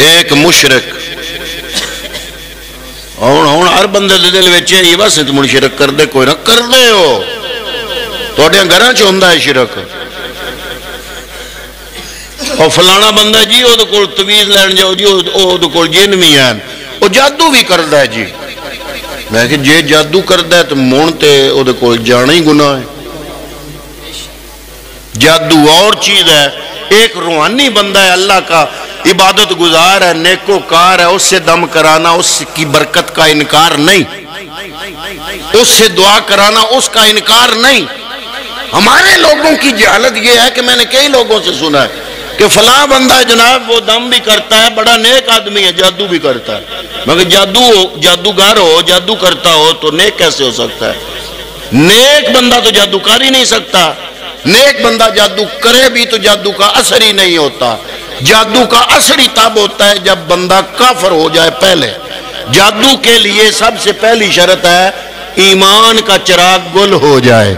ایک مشرک ہوں ہر بندے دے دل وچ یہ بس تم شرک کر دے کوئی نہ کر دے ہو تواڈے گھراں چ ہوندا ہے شرک اور فلانا بندہ جی وہ کول تویز لین جاؤ جی وہ کول جن بھی ہیں وہ جادو بھی کردا ہے جی میں کہ جے جادو کردا ہے تو مون تے وہ کول جانا ہی گناہ ہے جادو اور چیز ہے ایک روحانی بندہ ہے اللہ کا عبادت گزار ہے نیکوکار ہے اس سے دم کرانا اس کی برکت کا انکار نہیں اس سے دعا کرانا اس کا انکار نہیں ہمارے لوگوں کی جہالت یہ ہے کہ میں نے کئی لوگوں سے سنا ہے کہ فلاں بندہ ہے جناب وہ دم بھی کرتا ہے بڑا نیک آدمی ہے جادو بھی کرتا ہے مگر جادوگر ہو جادو کرتا ہو تو نیک کیسے ہو سکتا ہے نیک بندہ تو جادو کر ہی نہیں سکتا نیک بندہ جادو کرے بھی تو جادو کا اثر ہی نہیں ہوتا جادو کا اثر ہی تب ہوتا ہے جب بندہ کافر ہو جائے پہلے جادو کے لیے سب سے پہلی شرط ہے ایمان کا چراغ گل ہو جائے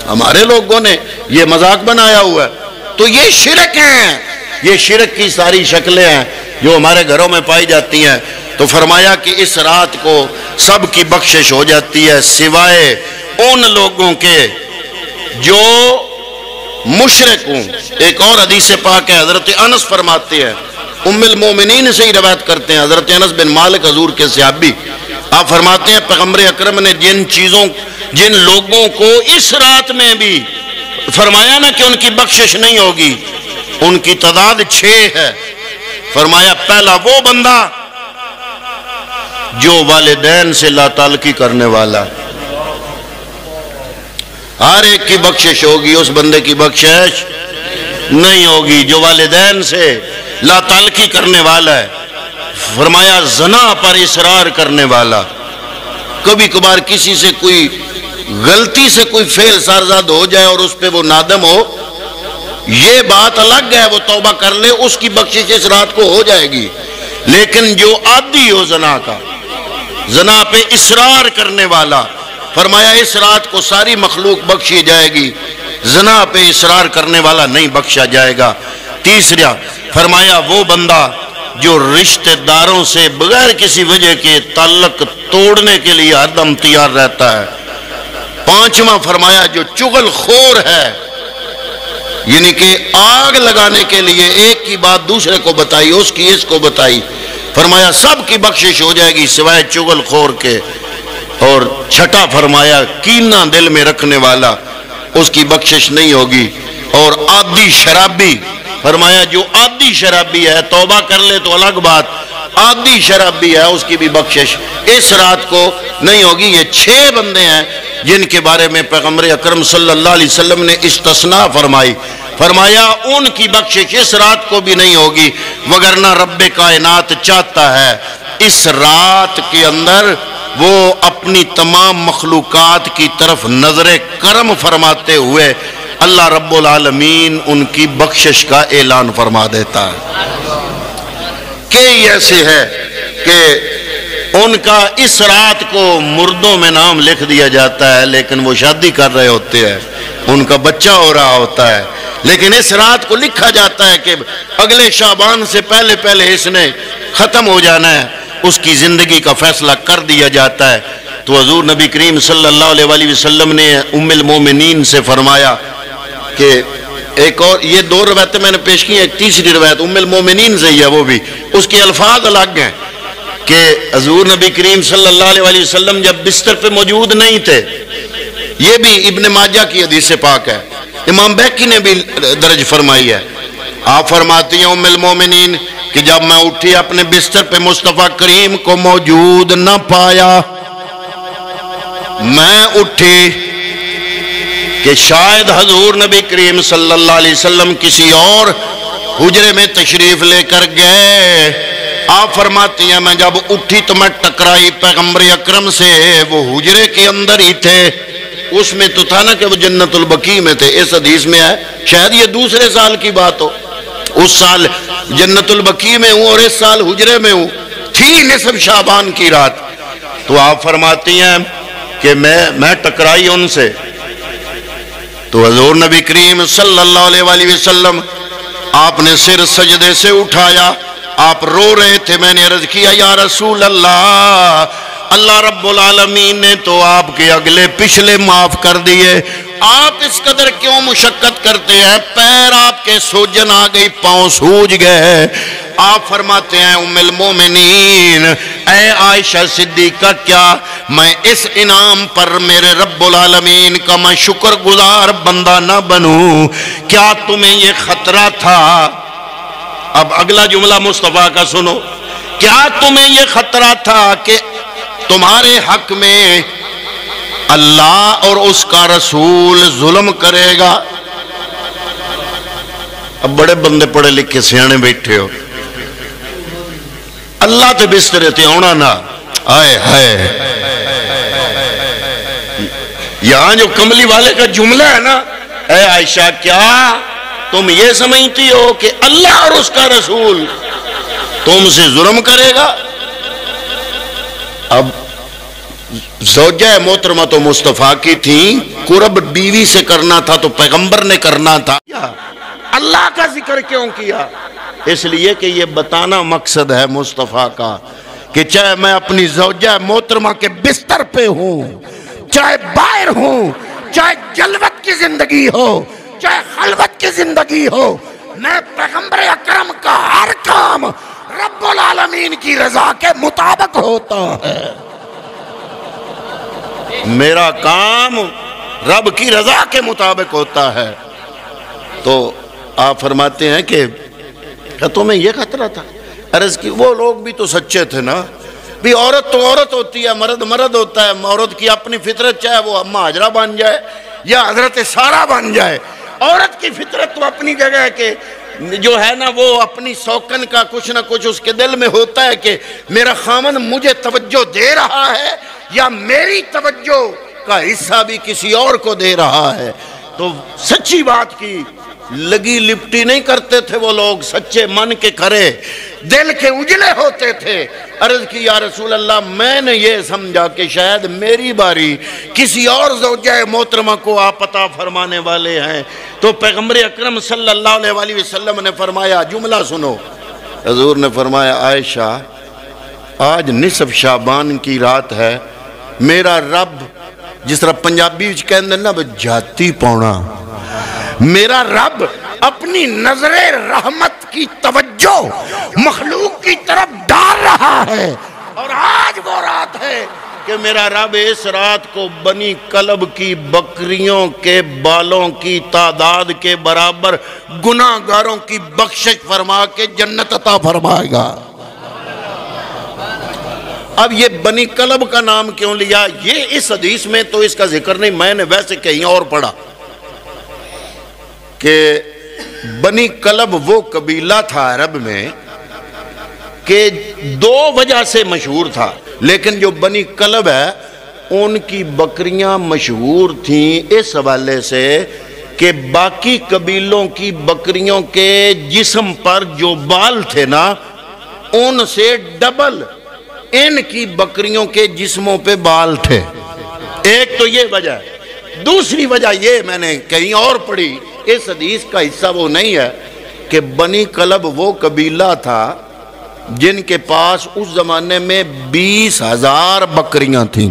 ہمارے لوگوں نے یہ مذاق بنایا ہوا ہے تو یہ شرک ہیں یہ شرک کی ساری شکلیں ہیں جو ہمارے گھروں میں پائی جاتی ہیں تو فرمایا کہ اس رات کو سب کی بخشش ہو جاتی ہے سوائے ان لوگوں کے جو مشرک ہوں ایک اور حدیث پاک ہے حضرت انس فرماتے ہیں ام المومنین سے ہی روایت کرتے ہیں حضرت انس بن مالک حضور کے صحابی آپ فرماتے ہیں پیغمبر اکرم نے جن لوگوں کو اس رات میں بھی فرمایا نا کہ ان کی بخشش نہیں ہوگی ان کی تعداد 6 ہے فرمایا پہلا وہ بندہ جو والدین سے لا تعلقی کرنے والا ہر ایک کی بخشش ہوگی اس بندے کی بخشش نہیں ہوگی جو والدین سے لا تعلقی کرنے والا ہے فرمایا زنا پر اصرار کرنے والا کبھی کبھار کسی سے کوئی غلطی سے کوئی فعل سرزد ہو جائے اور اس پہ وہ نادم ہو یہ بات الگ ہے وہ توبہ کر لے اس کی بخشش اس رات کو ہو جائے گی لیکن جو عادی ہو زنا کا زنا پہ اصرار کرنے والا فرمایا اس رات کو ساری مخلوق بخشی جائے گی زنا پہ اصرار کرنے والا نہیں بخشا جائے گا تیسرا فرمایا وہ بندہ جو رشتہ داروں سے بغیر کسی وجہ کے تعلق توڑنے کے لیے ہر دم تیار رہتا ہے پانچواں فرمایا جو چغل خور ہے یعنی کہ آگ لگانے کے لیے ایک کی بات دوسرے کو بتائی اس کی اس کو بتائی فرمایا سب کی بخشش ہو جائے گی سوائے چغل خور کے اور چھٹا فرمایا کینہ دل میں رکھنے والا اس کی بخشش نہیں ہوگی اور عادی شرابی فرمایا جو عادی شرابی ہے توبہ کر لے تو الگ بات عادی شرابی ہے اس کی بھی بخشش اس رات کو نہیں ہوگی یہ 6 بندے ہیں جن کے بارے میں پیغمبر اکرم صلی اللہ علیہ وسلم نے استثناء فرمائی فرمایا ان کی بخشش اس رات کو بھی نہیں ہوگی وگرنہ رب کائنات چاہتا ہے اس رات کے اندر وہ اپنی تمام مخلوقات کی طرف نظر کرم فرماتے ہوئے اللہ رب العالمین ان کی بخشش کا اعلان فرما دیتا ہے کہ ایسے ہے کہ ان کا اس رات کو مردوں میں نام لکھ دیا جاتا ہے لیکن وہ شادی کر رہے ہوتے ہیں ان کا بچہ ہو رہا ہوتا ہے لیکن اس رات کو لکھا جاتا ہے کہ اگلے شعبان سے پہلے اس نے ختم ہو جانا ہے اس کی زندگی کا فیصلہ کر دیا جاتا ہے تو حضور نبی کریم صلی اللہ علیہ وسلم نے ام المومنین سے فرمایا کہ ایک اور یہ 2 روایتیں میں نے پیش کی ایک تیسری روایت ام المومنین سے ہی ہے وہ بھی اس کے الفاظ الگ ہیں کہ حضور نبی کریم صلی اللہ علیہ وسلم جب بستر پہ موجود نہیں تھے یہ بھی ابن ماجہ کی حدیث پاک ہے امام بیہقی نے بھی درج فرمائی ہے آپ فرماتی ہیں ام المومنین کہ جب میں اٹھی اپنے بستر پہ مصطفیٰ کریم کو موجود نہ پایا میں اٹھی کہ شاید حضور نبی کریم صلی اللہ علیہ وسلم کسی اور حجرے میں تشریف لے کر گئے آپ فرماتی ہیں میں جب اٹھی تو میں ٹکرائی پیغمبر اکرم سے وہ حجرے کے اندر ہی تھے اس میں تو تھا نا کہ وہ جنت البقیع میں تھے اس حدیث میں ہے شاید یہ دوسرے سال کی بات ہو اس سال جنت البقیع میں ہوں اور اس سال حجرے میں ہوں تھی نصف شعبان کی رات تو آپ فرماتی ہیں کہ میں ٹکرائی ان سے تو حضور نبی کریم صلی اللہ علیہ وسلم آپ نے سر سجدے سے اٹھایا، آپ رو رہے تھے، میں نے عرض کیا یا رسول اللہ، اللہ رب العالمین نے تو آپ کے اگلے پچھلے معاف کر دیے، آپ اس قدر کیوں مشقت کرتے ہیں؟ پیر آپ کے سوجن آ گئی، پاؤں سوج گئے۔ آپ فرماتے ہیں ام المومنین اے عائشہ صدیقہ، کیا میں اس انعام پر میرے رب العالمین کا میں شکر گزار بندہ نہ بنوں؟ کیا تمہیں یہ خطرہ تھا؟ اب اگلا جملہ مصطفیٰ کا سنو، کیا تمہیں یہ خطرہ تھا کہ تمہارے حق میں اللہ اور اس کا رسول ظلم کرے گا؟ اب بڑے بندے پڑھے لکھے سیانے بیٹھے ہو، اللہ تے بسترے تے ہونا نا، آئے ہائے، یہاں جو کملی والے کا جملہ ہے نا، اے عائشہ کیا تم یہ سمجھتی ہو کہ اللہ اور اس کا رسول تم سے ظلم کرے گا؟ اب زوجہ محترمہ تو مصطفیٰ کی تھی، قرب بیوی سے کرنا تھا تو پیغمبر نے کرنا تھا، اللہ کا ذکر کیوں کیا؟ اس لیے کہ یہ بتانا مقصد ہے مصطفیٰ کا کہ چاہے میں اپنی زوجہ محترمہ کے بستر پہ ہوں، چاہے باہر ہوں، چاہے جلوت کی زندگی ہو، چاہے خلوت کی زندگی ہو، میں پیغمبر اکرم کا ہر کام رب العالمین کی رضا کے مطابق ہوتا ہے، میرا کام رب کی رضا کے مطابق ہوتا ہے۔ تو آپ فرماتے ہیں کہ تمہیں یہ خطرہ تھا؟ عرض کی وہ لوگ بھی تو سچے تھے نا، بھی عورت تو عورت ہوتی ہے، مرد مرد ہوتا ہے، عورت کی اپنی فطرت چاہے وہ اما ہاجرہ بن جائے یا حضرت سارہ بن جائے، عورت کی فطرت تو اپنی جگہ ہے کہ جو ہے نا وہ اپنی سوکن کا کچھ نہ کچھ اس کے دل میں ہوتا ہے کہ میرا خامن مجھے توجہ دے رہا ہے یا میری توجہ کا حصہ بھی کسی اور کو دے رہا ہے۔ تو سچی بات کی لگی لپٹی نہیں کرتے تھے وہ لوگ، سچے من کے کرے دل کے اجلے ہوتے تھے۔ عرض کی یا رسول اللہ میں نے یہ سمجھا کہ شاید میری باری کسی اور زوجہ محترمہ کو آپ عطا فرمانے والے ہیں، تو پیغمبر اکرم صلی اللہ علیہ وسلم نے فرمایا، جملہ سنو، حضور نے فرمایا عائشہ آج نصف شعبان کی رات ہے، میرا رب جس طرح پنجابی وچ کہندے نا جاتی پونا، میرا رب اپنی نظر رحمت کی توجہ مخلوق کی طرف ڈال رہا ہے، اور آج وہ رات ہے کہ میرا رب اس رات کو بنی کلب کی بکریوں کے بالوں کی تعداد کے برابر گناہ گاروں کی بخشش فرما کے جنت عطا فرمائے گا۔ اب یہ بنی کلب کا نام کیوں لیا؟ یہ اس حدیث میں تو اس کا ذکر نہیں، میں نے ویسے کہیں اور پڑھا کہ بنی کلب وہ قبیلہ تھا عرب میں کہ دو وجہ سے مشہور تھا، لیکن جو بنی کلب ہے ان کی بکریاں مشہور تھیں اس حوالے سے کہ باقی قبیلوں کی بکریوں کے جسم پر جو بال تھے نا ان سے ڈبل ان کی بکریوں کے جسموں پہ بال تھے، ایک تو یہ وجہ ہے۔ دوسری وجہ یہ میں نے کہیں اور پڑھی، اس حدیث کا حصہ وہ نہیں ہے کہ بنی کلب وہ قبیلہ تھا جن کے پاس اس زمانے میں 20,000 بکریاں تھیں۔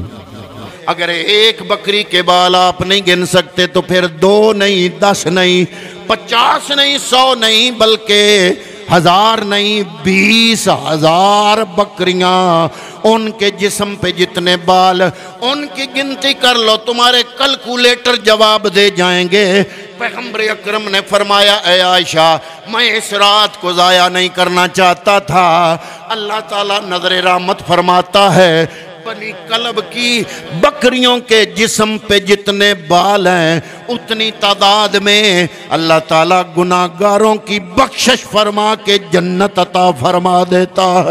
اگر ایک بکری کے بال آپ نہیں گن سکتے تو پھر 2 نہیں، 10 نہیں، 50 نہیں، 100 نہیں، بلکہ 1000 نہیں، 20,000 بکریاں، ان کے جسم پہ جتنے بال، ان کی گنتی کر لو، تمہارے کلکولیٹر جواب دے جائیں گے۔ پیغمبر اکرم نے فرمایا اے عائشہ میں اس رات کو ضائع نہیں کرنا چاہتا تھا، اللہ تعالیٰ نظر رحمت فرماتا ہے بنی کلب کی بکریوں کے جسم پہ جتنے بال ہیں اتنی تعداد میں اللہ تعالیٰ گناہگاروں کی بخشش فرما کے جنت عطا فرما دیتا ہے۔